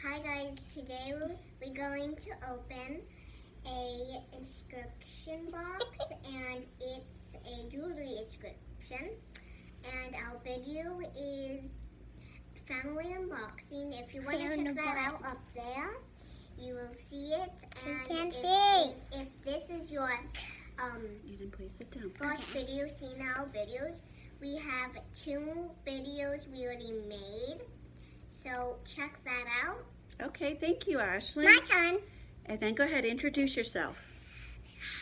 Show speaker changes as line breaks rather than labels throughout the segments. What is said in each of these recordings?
Hi guys, today we're going to open a inscription box and it's a jewelry inscription, and our video is family unboxing. If you want to check that out up there, you will see it. And if this is your
you didn't place it down.
first video seeing our videos, we have 2 videos we already made, so check that out.
Okay, thank you, Ashley.
My turn.
And then go ahead, introduce yourself.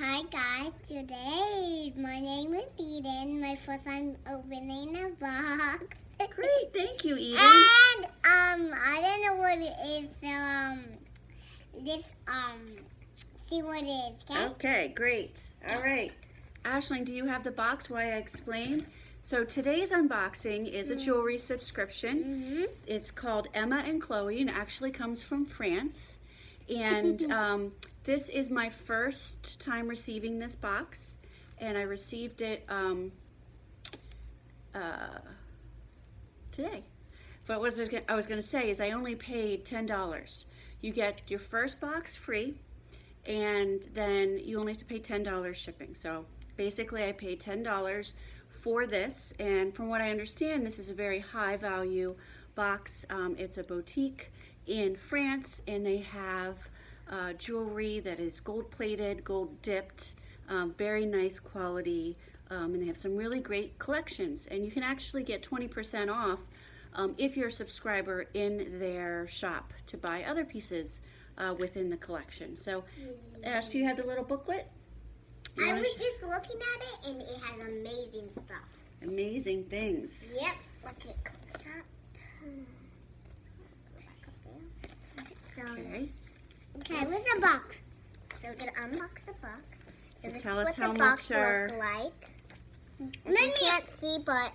Hi guys, today my name is Eden. My first time opening a box.
Great, thank you, Eden.
And I don't know what it is, so see what it is, okay?
Okay, great. All right. Ashley, do you have the box while I explain? So today's unboxing is a jewelry subscription. It's called Emma and Chloe and actually comes from France. And this is my first time receiving this box, and I received it today. But what I was going to say is I only paid $10. You get your first box free, and then you only have to pay $10 shipping. So basically I paid $10 for this, and from what I understand, this is a very high value box. It's a boutique in France, and they have jewelry that is gold plated, gold dipped, very nice quality, and they have some really great collections. And you can actually get 20% off if you're a subscriber in their shop to buy other pieces within the collection. So Ash, do you have the little booklet?
I was just looking at it and it has amazing stuff.
Amazing things.
Yep. Look at it close up. Back up there. So, okay, where's the box? So we're gonna unbox the box. So this
tell
is
us
what
how
the
much
box look like. You can't see, but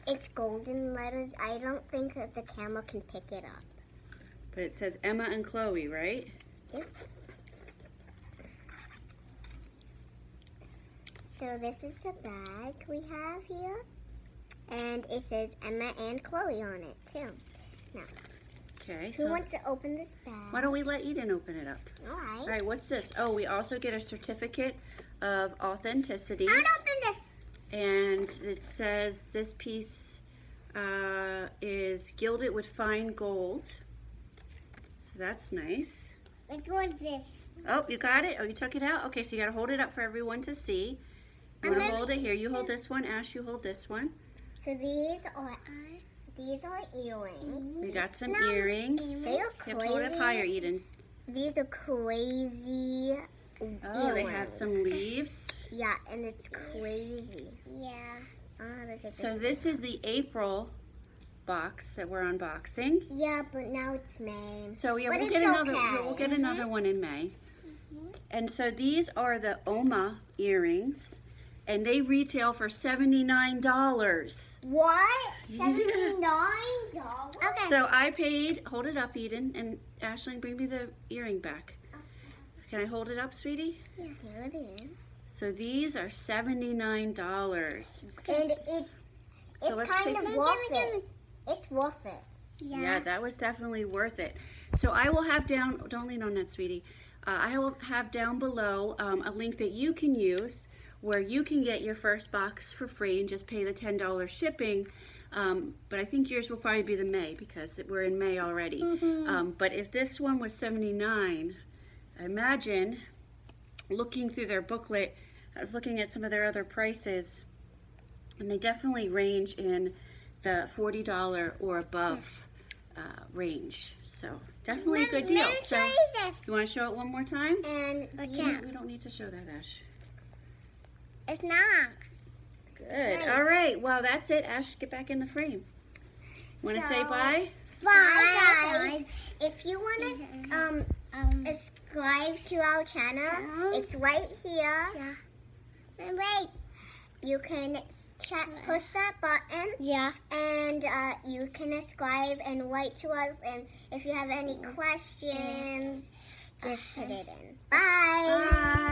it's golden letters. I don't think that the camera can pick it up.
But it says Emma and Chloe, right?
Yep. So this is the bag we have here, and it says Emma and Chloe on it too. Now,
Okay.
who wants to open this bag?
Why don't we let Eden open it up?
All right.
All right, what's this? Oh, we also get a certificate of authenticity.
I don't open this.
And it says this piece is gilded with fine gold. So that's nice.
Like, what's this?
Oh, you got it? Oh, you took it out? Okay, so you got to hold it up for everyone to see. You want to hold it? Here, you hold this one. Ash, you hold this one.
So these are earrings.
We got some earrings.
They are
You have to hold it up higher,
crazy.
Eden.
These are crazy
Oh, they have some leaves.
Yeah, and it's crazy. Yeah.
So this is the April box that we're unboxing.
Yeah, but now it's May.
So yeah,
But
we'll
it's
get another.
okay.
We'll get another one in May. And so these are the Oma earrings, and they retail for $79.
What?
Yeah.
$79? Okay.
So I paid. Hold it up, Eden, and Ashley, bring me the earring back. Can I hold it up, sweetie?
Yeah, here it is.
So these are $79.
And
So let's
kind
take-
of worth it. It's worth it.
Yeah, that was definitely worth it. So I will have down, don't lean on that, sweetie. I will have down below a link that you can use where you can get your first box for free and just pay the $10 shipping. But I think yours will probably be the May because we're in May already. But if this one was $79, I imagine looking through their booklet, I was looking at some of their other prices, and they definitely range in the $40 or above range. So definitely a good deal. So you want to show it one more time?
And
We don't need to show that, Ash.
it's not.
Good.
Nice.
All right. Well, that's it. Ash, get back in the frame. Want to say
So-
bye?
Bye, guys. If you want to subscribe to our channel, it's right here. Yeah. Wait. You can push that button. Yeah. And you can subscribe and write to us. And if you have any questions, just put it in. Bye.
Bye.